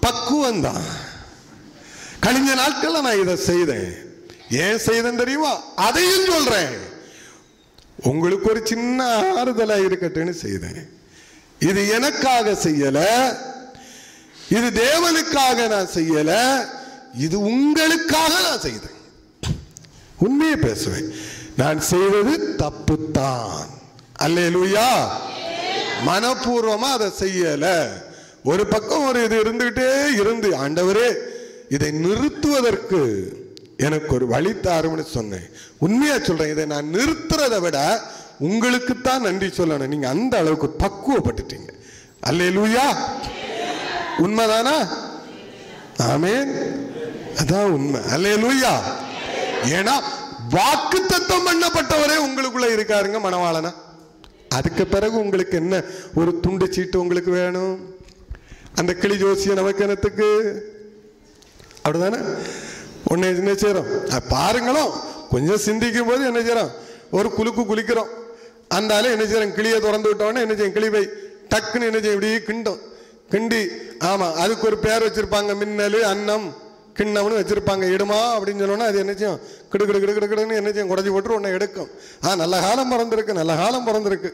பக்குவம் தான். கழிஞ்ச நாட்கள்ல நான் இதை செய்தேன். ஏன் செய்தேன் தெரியுமா? அதையும் சொல்றேன். உங்களுக்கு ஒரு சின்ன ஆறுதலா இருக்கட்டும்னு செய்தேன். இது எனக்காக செய்யல, இது தேவனுக்காக நான் செய்யல, இது உங்களுக்காக நான் செய்தேன். உண்மையை பேசுவேன். நான் செய்தது தப்புத்தான். அல்லேலூயா. மனப்பூர்வமா அதை செய்யல. ஒரு பக்கம் ஒரு இது இருந்துகிட்டே இருந்து, ஆண்டவரே இதை நிறுத்துவதற்கு எனக்கு ஒரு வழி தாரும்னு சொன்னேன். உண்மையா சொல்றேன், இதை நான் நிறுத்துறதை விட உங்களுக்குத்தான் நன்றி சொல்லணும். நீங்க அந்த அளவுக்கு பக்குவப்பட்டுட்டீங்க. அல்லேலூயா. உண்மைதானா? ஆமென். அதான் உண்மை. அல்லேலூயா. ஏன்னா வாக்குத்தத்தம் பண்ணப்பட்டவரே உங்களுக்குள்ள இருக்காருங்க மணவாளனா. அதுக்கு பிறகு உங்களுக்கு என்ன ஒரு துண்டு சீட்டு உங்களுக்கு வேணும்? அந்த கிளி ஜோசிய நமக்கு என்னத்துக்கு? அப்படிதானே? ஒன்னு என்ன செய்யறோம் பாருங்களும். கொஞ்சம் சிந்திக்கும் போது என்ன செய்யறோம், ஒரு குலுக்கு குளிக்கிறோம். அந்த ஆளு என்ன செய்யறோம், கிளியை திறந்து விட்டோன்னே என்ன செய்யும், கிளி போய் டக்குன்னு என்ன செய்யும், இப்படி கிண்டும். கிண்டி ஆமா அதுக்கு ஒரு பேர் வச்சிருப்பாங்க, மின்னலு அன்னம் கிண்ணம்னு வச்சிருப்பாங்க. இடுமா அப்படின்னு சொன்னோன்னா அது என்ன செய்யும், கிடு கிடு கிடு கிடுன்னு என்ன செய்யும், குறைஞ்சி போட்டு உன்னை எடுக்கும். நல்ல காலம் பிறந்திருக்கு, நல்ல காலம் பிறந்திருக்கு.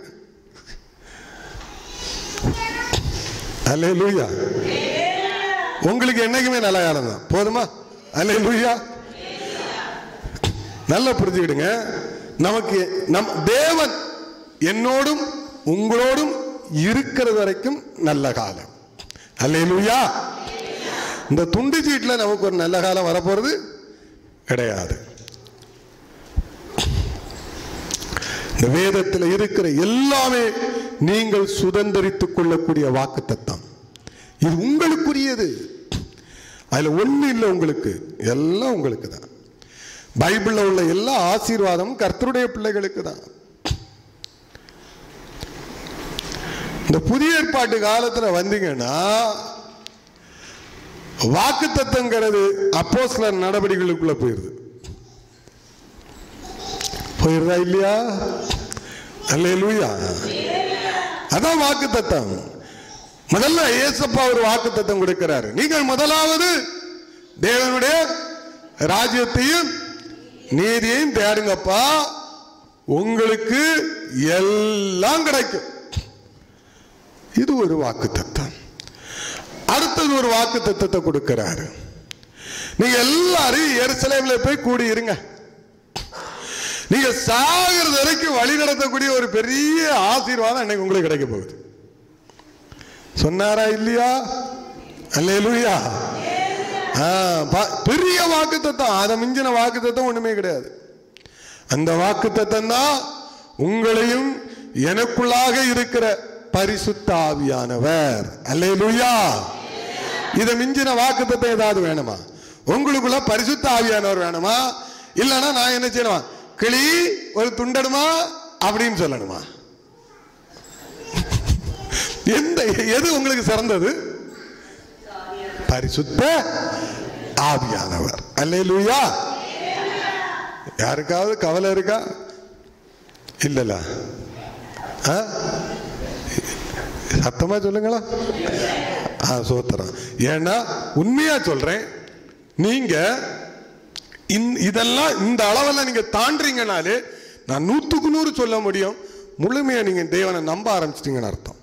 அல்லேலூயா. உங்களுக்கு என்னைக்குமே நல்ல காலம் தான். போதுமா? அல்லேலூயா. நல்லா புரிஞ்சுக்கிடுங்க. நமக்கு தேவன் என்னோடும் உங்களோடும் இருக்கிறது வரைக்கும் நல்ல காலம். அல்லேலூயா. இந்த துண்டு சீட்டுல நமக்கு ஒரு நல்ல காலம் வரப்போறது கிடையாது. இந்த வேதத்தில் இருக்கிற எல்லாமே நீங்கள் சுதந்திரித்துக் கொள்ளக்கூடிய வாக்குத்தத்தம். இது உங்களுக்குரியது. அதுல ஒண்ணு இல்லை உங்களுக்கு, எல்லாம் உங்களுக்கு தான். பைபிள்ல உள்ள எல்லா ஆசீர்வாதமும் கர்த்தருடைய பிள்ளைகளுக்கு தான். இந்த புதிய ஏற்பாட்டு காலத்துல வந்தீங்கன்னா வாக்குத்தத்தங்கிறது அப்போஸ்தலர் நடவடிக்கைகளுக்குள்ள போயிருதா இல்லையா? அல்லேலூயா. அதான் வாக்குத்தத்தம். முதல்ல இயேசப்பா ஒரு வாக்குத்தத்தம் கொடுக்கிறாரு. நீங்கள் முதலாவது தேவனுடைய ராஜ்யத்தையும் நீதியையும் தேடுங்கப்பா, உங்களுக்கு எல்லாம் கிடைக்கும். இது ஒரு வாக்குத்தத்தம். அடுத்தது ஒரு வாக்குத்தத்தத்தை கொடுக்கிறாரு. நீங்க எல்லாரும் எருசலேம்ல போய் கூடி இருங்க. நீங்க சாகிறது வரைக்கும் வழி நடத்தக்கூடிய ஒரு பெரிய ஆசீர்வாதம் இன்னைக்கு உங்களுக்கு கிடைக்க போகுது. சொன்னாரா இல்லையா? அல்லேலூயா. பெரிய வாக்குத்தத்தம். அதை மிஞ்சின வாக்குத்தத்தம் ஒண்ணுமே கிடையாது. அந்த வாக்குத்தத்தம் தான் உங்களையும் எனக்குள்ளாக இருக்கிற பரிசுத்த ஆவியானவர். அல்லேலூயா. இதை மிஞ்சின வாக்குத்தத்தம் ஏதாவது வேணுமா? உங்களுக்குள்ள பரிசுத்த ஆவியானவர் வேணுமா? இல்லைன்னா நான் என்ன செய்யணுமா, கிளி ஒரு துண்டடுமா அப்படின்னு சொல்லணுமா? எது உங்களுக்கு சிறந்தது? பரிசுத்த ஆவியானவர். அல்லேலூயா. யாருக்காவது கவலை இருக்கா? இல்லல? சத்தமா சொல்லுங்களா? சோத்திரம். ஏன்னா உண்மையா சொல்றேன், நீங்க இதெல்லாம் இந்த அளவில் நீங்க தாண்டீங்கனாலே நான் 100க்கு 100 சொல்ல முடியும், முழுமையா நீங்க தேவனை நம்ப ஆரம்பிச்சிட்டீங்கன்னு அர்த்தம்.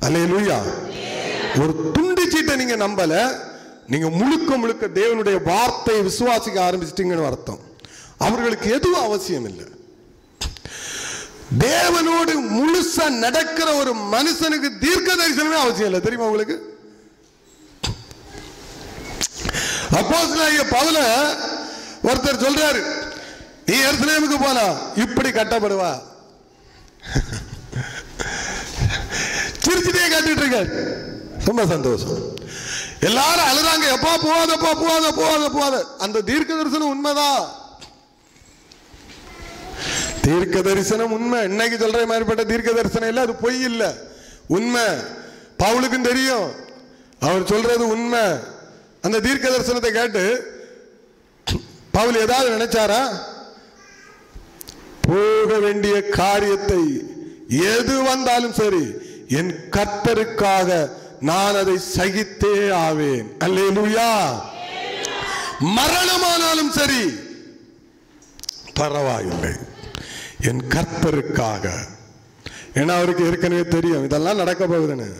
அல்லேலூயா. ஒரு துண்டு சீட்டை நீங்க நம்பல, நீங்க முழுக்க முழுக்க தேவனுடைய வார்த்தையை விசுவாசிக்க ஆரம்பிச்சிட்டீங்கன்னு அர்த்தம். அவர்களுக்கு எதுவும் அவசியம் இல்லை. தேவனோடு முழுசா நடக்கிற ஒரு மனுஷனுக்கு தீர்க்க தரிசனமே அவசியம் இல்லை. தெரியுமா உங்களுக்கு? அப்போஸ்தலனாகிய பவுல ஒருத்தர் சொல்றாரு, நீ எருசலேமுக்கு போனா இப்படி கட்டப்படுவா. சிரிச்சுட்டே காட்டிட்டு இருக்காரு. ரொம்ப சந்தோஷம். எல்லாரும் அழுதாங்க, எப்பா போவாதப்பா போவாத போவாத போவாத. அந்த தீர்க்க தரிசனம் உண்மைதான். தீர்க்க தரிசனம் உண்மை. இன்னைக்கு சொல்ற மாதிரிப்பட்ட தீர்க்க தரிசனம் இல்ல, அது பொய் இல்ல, உண்மை. பவுலுக்கும் தெரியும் அவர் சொல்றது உண்மை. அந்த தீர்க்க தரிசனத்தை கேட்டு பவுல் ஏதாவது நினைச்சாரா? போக வேண்டிய காரியத்தை எது வந்தாலும் சரி என் கர்த்தருக்காக நான் அதை சகித்தே ஆவேன். அல்லேலூயா. மரணமானாலும் சரி பரவாயில்லை, என் கர்த்தருக்காக. ஏன்னா அவருக்கு ஏற்கனவே தெரியும் இதெல்லாம் நடக்க போகுதுன்னு.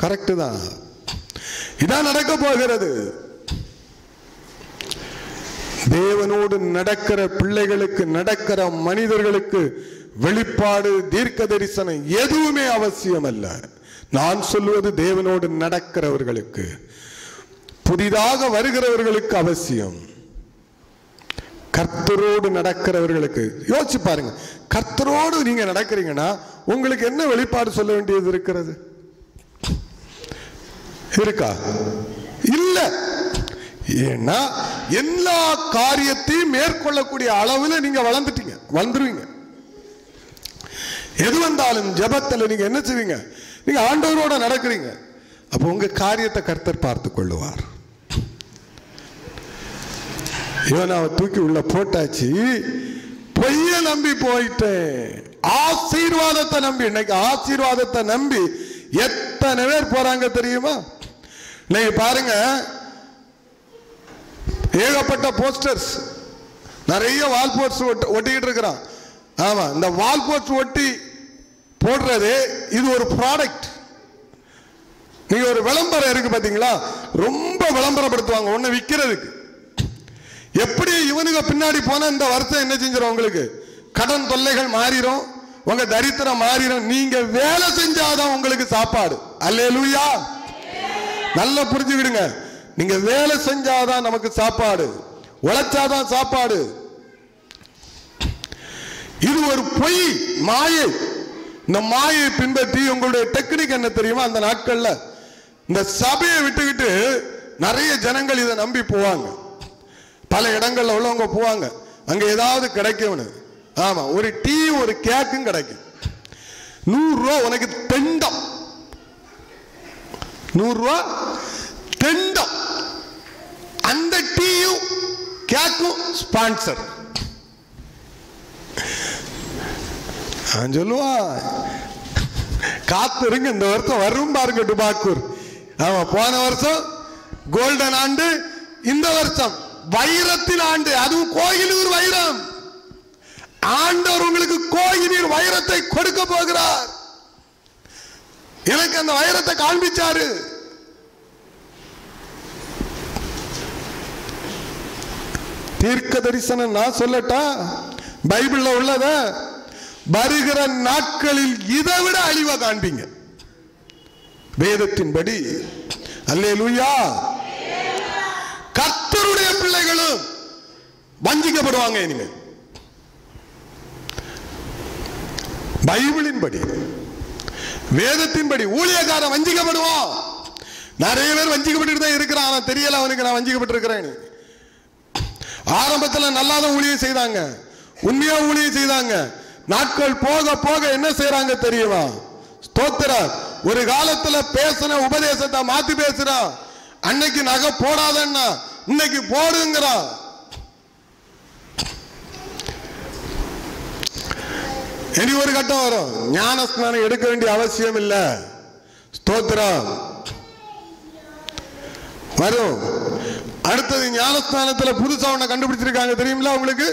கரெக்டு தான், இதான் நடக்க போகிறது. தேவனோடு நடக்கிற பிள்ளைகளுக்கு, நடக்கிற மனிதர்களுக்கு வெளிப்பாடு, தீர்க்க தரிசனம் எதுவுமே அவசியம் அல்ல. நான் சொல்வது தேவனோடு நடக்கிறவர்களுக்கு, புதிதாக வருகிறவர்களுக்கு அவசியம். கர்த்தரோடு நடக்கிறவர்களுக்கு யோசிச்சு பாருங்க. கர்த்தரோடு நீங்க நடக்கிறீங்கன்னா உங்களுக்கு என்ன வெளிப்பாடு சொல்ல வேண்டியது இருக்கிறது? இருக்கா? இல்ல. ஏன்னா எல்லா காரியத்தையும் மேற்கொள்ளக்கூடிய அளவில் நீங்க வளர்ந்துட்டீங்க, வந்துருவீங்க. எது வந்தாலும் ஜெபத்தில் நீங்க என்ன செய்வீங்க? நீங்க ஆண்டவரோட நடக்கிறீங்க. அப்போ உங்க காரியத்தை கர்த்தர் பார்த்து கொள்ளுவார். யோனாவை தூக்கி உள்ள போட்டாச்சு, பொய்ய நம்பி போயிட்டேன், ஆசீர்வாதத்தை நம்பி. இன்னைக்கு ஆசீர்வாதத்தை நம்பி எத்தனை பேர் போறாங்க தெரியுமா? இன்னைக்கு பாருங்க, ஏகப்பட்ட போஸ்டர்ஸ், நிறைய வால் போஸ்டர் ஒட்டிக்கிட்டு இருக்கிறான். ஆமா, இந்த வால் போஸ்டர் ஒட்டி போடுறது இது ஒரு ப்ராடக்ட். நீங்க ஒரு விளம்பரம் இருக்கு பாத்தீங்களா, ரொம்ப விளம்பரப்படுத்துவாங்க ஒண்ணு விற்கிறதுக்கு. எப்படி இவனுக்கு பின்னாடி போனா இந்த வருஷம் என்ன செஞ்சிடும்? உங்களுக்கு கடன் தொல்லைகள் மாறிடும், உங்க தரித்திரம் மாறிடும். நீங்க வேலை செஞ்சாதான் உங்களுக்கு சாப்பாடு. அல்லேலூயா. நல்லா புரிஞ்சுக்கிடுங்க, நீங்க வேலை செஞ்சாதான் நமக்கு சாப்பாடு, உழைச்சாதான் சாப்பாடு. இது ஒரு பொய், மாயை. இந்த மாயை பின்பற்றி உங்களுடைய டெக்னிக் என்ன தெரியுமா? அந்த நாட்கள்ல இந்த சபையை விட்டுக்கிட்டு நிறைய ஜனங்கள் இதை நம்பி போவாங்க. பல இடங்கள்ல உள்ளவங்க போவாங்க, அங்க ஏதாவது கிடைக்கும். ஆமா, ஒரு டீ ஒரு கேக்கும் கிடைக்கும். 100 ரூபா உனக்கு தெண்டம், 100 ரூபா தெண்டம். அந்த டீயும் கேக்கும் ஸ்பான்சர். சொல்லுவா, காத்திருங்க, இந்த வருஷம் வரும் பாருங்க டுபாக்கூர். ஆமா, போன வருஷம் கோல்டன் ஆண்டு, இந்த வருஷம் வைரத்தின் ஆண்டு, அதுவும் கோயிலூர் வைரம். ஆண்டவர் உங்களுக்கு கோயிலூர் வைரத்தை கொடுக்க போகிறார். எனக்கு அந்த வைரத்தை காண்பிச்சாரு. தீர்க்க தரிசனம் நான் சொல்லட்டா? பைபிள்ல உள்ளத வருகிற நாட்களில் இதை விட அழிவா காண்பீங்க வேதத்தின்படி. அல்லேலூயா. கர்த்தருடைய பிள்ளைகளும் வஞ்சிக்கப்படுவாங்க இனிமே. பைபிளின்படி, வேதத்தின்படி ஊழியக்காரன் வஞ்சிக்கப்படுவான். நிறைய பேர் வஞ்சிக்கப்பட்டு தான் இருக்கிறான், ஆனா தெரியல அவனுக்கு நான் வஞ்சிக்கப்பட்டிருக்கிறேன். ஆரம்பத்தில் நல்லாதான் ஊழியம் செய்தாங்க, உண்மையா ஊழியம் செய்தாங்க. நாட்கள் போக போக என்ன செய்யறாங்க தெரியுமா? ஸ்தோத்திரம். ஒரு காலத்துல பேசின உபதேசத்தை மாத்தி பேசுறான். அன்னைக்கு நகை போடாதன்னா இன்னைக்கு போடுங்கிறான். இனி ஒரு கட்டம் வரும், ஞான ஸ்நானம் எடுக்க வேண்டிய அவசியம் இல்லை. ஸ்தோத்திரம் வரும். அடுத்தது ஞானஸ்தானத்துல புதுசா ஒண்ண கண்டுபிடிச்சிருக்காங்க தெரியுங்களா உங்களுக்கு?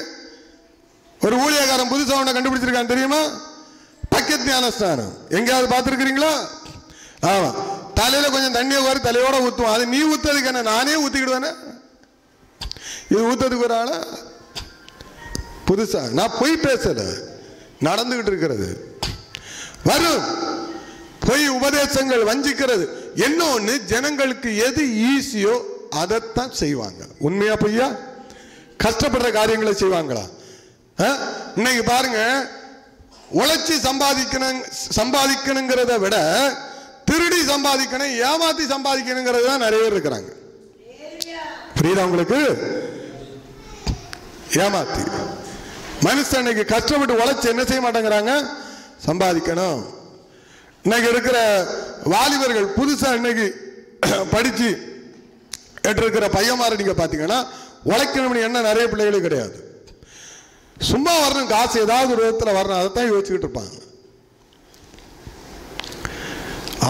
ஒரு ஊழியக்காரன் புதுசா ஒண்ண கண்டுபிடிச்சிருக்காங்க தெரியுமா? பக்கெட் ஞானஸ்தானம். எங்கேயாவது பார்த்துருக்கிறீங்களா? ஆமா, தலையில கொஞ்சம் தண்ணியை வர தலையோட ஊத்துவான். அது நீ ஊத்ததுக்கு என்ன, நானே ஊத்திக்கிடுவேனே. இது ஊத்ததுக்கு ஒரு ஆளா? புதுசா நான் பொய் பேசல, நடந்துகிட்டு இருக்கிறது. வரும் பொய் உபதேசங்கள், வஞ்சிக்கிறது. இன்னொன்னு, ஜனங்களுக்கு எது ஈஸியோ அதைத்தான் செய்வாங்க. உண்மையா பொய்யா? கஷ்டப்படுற காரியங்களை செய்வாங்களா? இன்னைக்கு பாருங்க, உழைச்சி சம்பாதிக்கணுங்கிறத விட திருடி சம்பாதிக்கணும், ஏமாத்தி சம்பாதிக்கணுங்கிறது தான் நிறைய பேர் இருக்கிறாங்க. புரியுதா உங்களுக்கு? ஏமாத்தி மனுஷன் இன்னைக்கு கஷ்டப்பட்டு உழைச்சி என்ன செய்ய மாட்டேங்கிறாங்க? சம்பாதிக்கணும். இன்னைக்கு இருக்கிற வாலிபர்கள் புதுசா இன்னைக்கு படிச்சு இருக்கிற பையன்மாரை நீங்க பாத்தீங்கன்னா உழைக்கணும்னு என்ன நிறைய பிள்ளைகளும் கிடையாது. சும்மா வரணும், காசு ஏதாவது ஒரு விதத்தில் வரணும், அதைத்தான் யோசிச்சுக்கிட்டு இருப்பாங்க.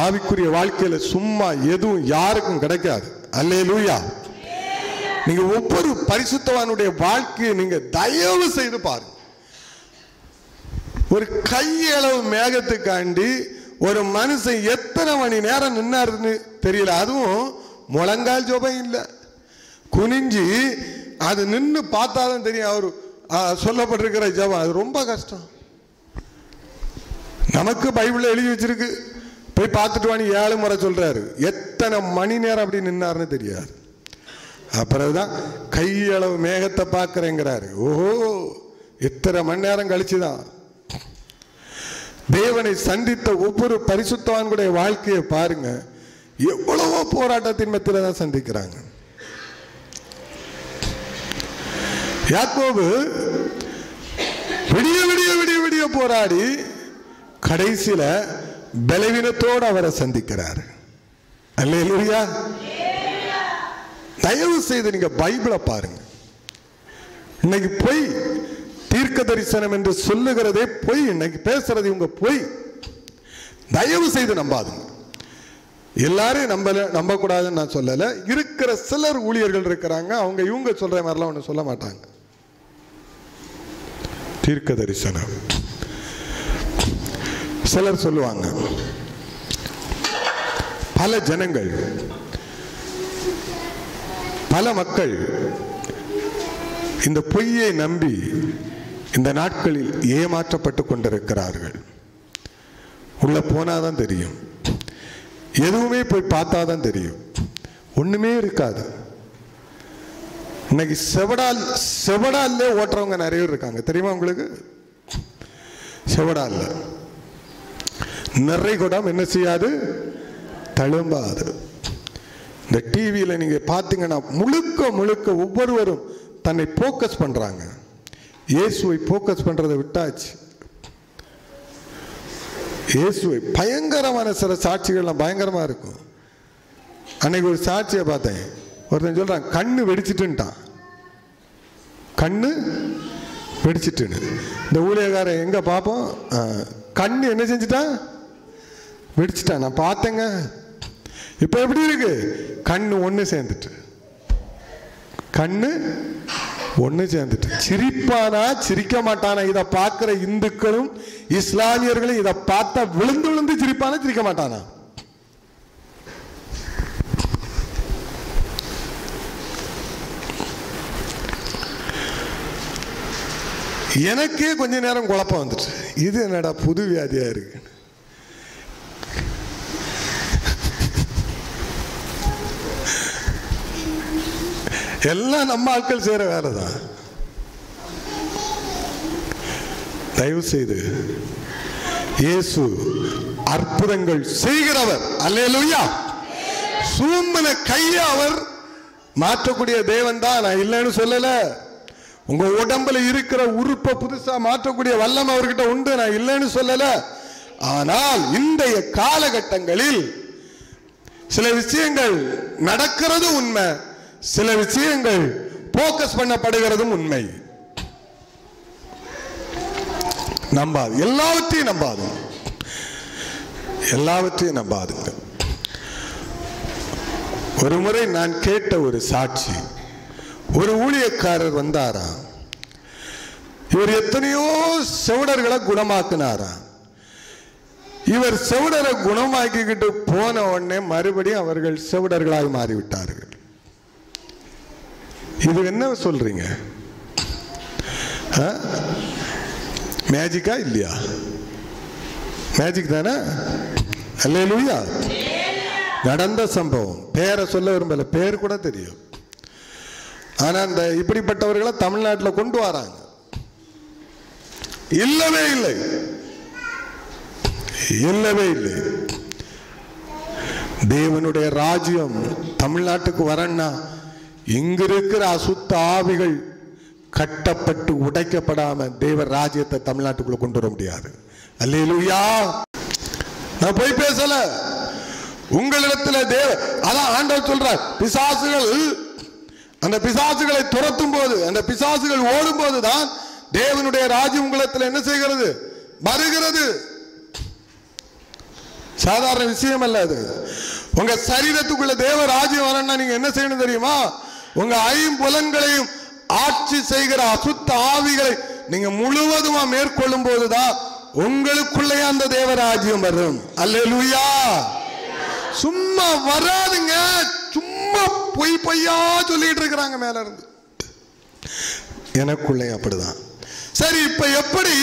ஆவிக்குரிய வாழ்க்கையில சும்மா எதுவும் யாருக்கும் கிடைக்காது. அல்லேலூயா. நீங்க ஒவ்வொரு பரிசுத்தவானுடைய வாழ்க்கையை நீங்க தயவு செய்து பாருங்க. ஒரு கையளவு மேகத்துக்காண்டி ஒரு மனுஷன் எத்தனை மணி நேரம் நின்னாருன்னு தெரியல. அதுவும் முழங்கால் ஜெபம் இல்லை, குனிஞ்சி அது நின்று பார்த்தாதான் தெரியும். அவரு சொல்லப்பட்டிருக்கிற ஜெபம் அது ரொம்ப கஷ்டம். நமக்கு பைபிள்ல எழுதி வச்சிருக்கு, போய் பார்த்துட்டு வாணி 7 முறை சொல்றாரு. எத்தனை மணி நேரம் அப்படி நின்னாருன்னு தெரியாது. அப்புறம்தான் கையளவு மேகத்தை பார்க்கிறேங்கிறாரு. ஓஹோ, எத்தனை மணி நேரம் கழிச்சுதான். தேவனை சந்தித்த ஒவ்வொரு பரிசுத்தவான்களுடைய வாழ்க்கையை பாருங்க, எவ்வளவோ போராட்டத்தின் மத்தியில தான் சந்திக்கிறாங்க. யாக்கோபு விடிய விடிய விடிய விடிய போராடி கடைசியில பலவீனத்தோடு அவரை சந்திக்கிறார். அல்லேலூயா. தயவு செய்து நீங்க பைபிளை பாருங்க. இன்னைக்கு போய் தீர்க்க தரிசனம் என்று சொல்லுகிறதே பொய். இன்னைக்கு பேசுறது இவங்க பொய். தயவு செய்து நம்பாதுங்க. எல்லாரும் நம்ப கூடாதுன்னு நான் சொல்லல. இருக்கிற சிலர் ஊழியர்கள் இருக்கிறாங்க, அவங்க இவங்க சொல்ற மாதிரிலாம் ஒண்ணு சொல்ல மாட்டாங்க. தீர்க்க தரிசனம் சிலர் சொல்லுவாங்க. பல ஜனங்கள், பல மக்கள் இந்த பொய்யை நம்பி இந்த நாட்களில் ஏமாற்றப்பட்டு கொண்டிருக்கிறார்கள். உள்ள போனாதான் தெரியும், எதுவுமே போய் பார்த்தாதான் தெரியும். ஒண்ணுமே இருக்காது. இன்னைக்கு செவடால்ல ஓட்டுறவங்க நிறைய பேர் இருக்காங்க, தெரியுமா உங்களுக்கு? செவடால்ல நிறைய கூடம் என்ன செய்யாது, தழும்பாது. இந்த டிவியில் நீங்க பார்த்தீங்கன்னா முழுக்க முழுக்க ஒவ்வொருவரும் தன்னை போக்கஸ் பண்றாங்க. இயேசுவை போக்கஸ் பண்றதை விட்டாச்சு. இயேசுவை பயங்கரமான சில சாட்சிகள்லாம் பயங்கரமா இருக்கும். அன்னைக்கு ஒரு சாட்சியை பார்த்தேன். ஒருத்தன் சொல்றான், கண்ணு வெடிச்சிட்டுன்ட்டான். கண்ணு வெடிச்சிட்டுன்னு. இந்த ஊழியக்காரன் எங்க பார்ப்போம், கண்ணு என்ன செஞ்சுட்டான், வெடிச்சிட்டான். நான் பார்த்தேங்க. இப்ப எப்படி இருக்கு, கண்ணு ஒண்ணு சேர்ந்துட்டு, கண்ணு ஒண்ணு சேர்ந்துட்டு. சிரிப்பானா சிரிக்க மாட்டானா? இதை பார்க்கிற இந்துக்களும் இஸ்லாமியர்களும் இதை பார்த்தா விழுந்து விழுந்து சிரிப்பானா சிரிக்க மாட்டானா? எனக்கே கொஞ்ச நேரம் குழப்பம் வந்துட்டு, இது என்னடா புது வியாதியா இருக்கு. எல்லாம் நம்ம ஆட்கள் செய்யற வேலைதான். தயவு செய்து, இயேசு அற்புதங்கள் செய்கிறவர். அல்லேலூயா. சூம்பன கையை அவர் மாற்றக்கூடிய தேவன் தான், நான் இல்லைன்னு சொல்லல. உங்க உடம்புல இருக்கிற உறுப்பை புதுசா மாற்றக்கூடிய வல்லம் அவர்கிட்ட உண்டு, நான் இல்லைன்னு சொல்லல. ஆனால் இன்றைய காலகட்டங்களில் சில விஷயங்கள் நடக்கிறது உண்மை, சில விஷயங்கள் போக்கஸ் பண்ணப்படுகிறதும் உண்மை. நம்பாது, எல்லாவற்றையும் நம்பாது, எல்லாவற்றையும் நம்பாதுங்க. ஒரு முறை நான் கேட்ட ஒரு சாட்சி, ஒரு ஊழியக்காரர் வந்தாரா, இவர் எத்தனையோ செவிடர்களை குணமாக்கினாரா. இவர் செவிடரை குணமாக்கிக்கிட்டு போன உடனே மறுபடியும் அவர்கள் செவிடர்களாக மாறிவிட்டார்கள். இது என்ன சொல்றீங்க, மேஜிக்கா இல்லையா? மேஜிக் தானே. அல்லேலூயா. நடந்த சம்பவம், பேரை சொல்ல விரும்பல, பேர் கூட தெரியும். ஆனா இந்த இப்படிப்பட்டவர்களை தமிழ்நாட்டில் கொண்டு வராங்க. இல்லவே இல்லை, இல்லவே இல்லை. தேவனுடைய ராஜ்யம் தமிழ்நாட்டுக்கு வரன்னா இங்க இருக்கிற அசுத்த ஆவிகள் கட்டப்பட்டு உடைக்கப்படாம தேவ ராஜ்யத்தை தமிழ்நாட்டுக்குள்ள கொண்டு வர முடியாது. அல்லேலூயா. நான் போய் பேசல. உங்களிடத்துல தேவ, அதான் ஆண்டவர் சொல்றார், பிசாசுகள், அந்த பிசாசுகளை துரத்தும் போது, அந்த பிசாசுகள் ஓடும் போதுதான் தேவனுடைய ராஜ்யம் உங்களத்தில் என்ன செய்கிறது? வருகிறது. சாதாரண விஷயம் அல்ல அது. உங்க சரீரத்துக்குள்ள தேவ ராஜ்யம் வரணும்னா நீங்க என்ன செய்யணும் தெரியுமா? உங்க ஐம்புலன்களையும் ஆட்சி செய்கிற அசுத்த ஆவிகளை நீங்க முழுவதுமா மேற்கொள்ளும் போதுதான் உங்களுக்குள்ளே அந்த தேவராஜ்யம் வரும். அல்லேலூயா. சும்மா வராதுங்க. சும்மா பொய் பொய்யா சொல்லிட்டு இருக்கிறாங்க மேல இருந்து. எனக்குள்ளே அப்படிதான். சரி, இப்ப எப்படி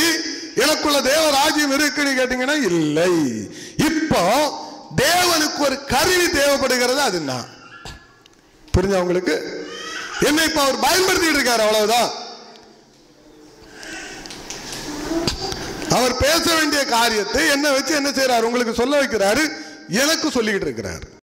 எனக்குள்ள தேவராஜ்யம் இருக்குன்னு கேட்டீங்கன்னா, இல்லை. இப்போ தேவனுக்கு ஒரு கருவி தேவைப்படுகிறது. அது நான் புரிஞ்ச உங்களுக்கு என்ன இப்ப அவர் பயன்படுத்திட்டு இருக்காரு, அவ்வளவுதான். அவர் பேச வேண்டிய காரியத்தை என்ன வச்சு என்ன செய்யறாரு? உங்களுக்கு சொல்ல வைக்கிறாரு, எனக்கு சொல்லிக்கிட்டு இருக்கிறார்.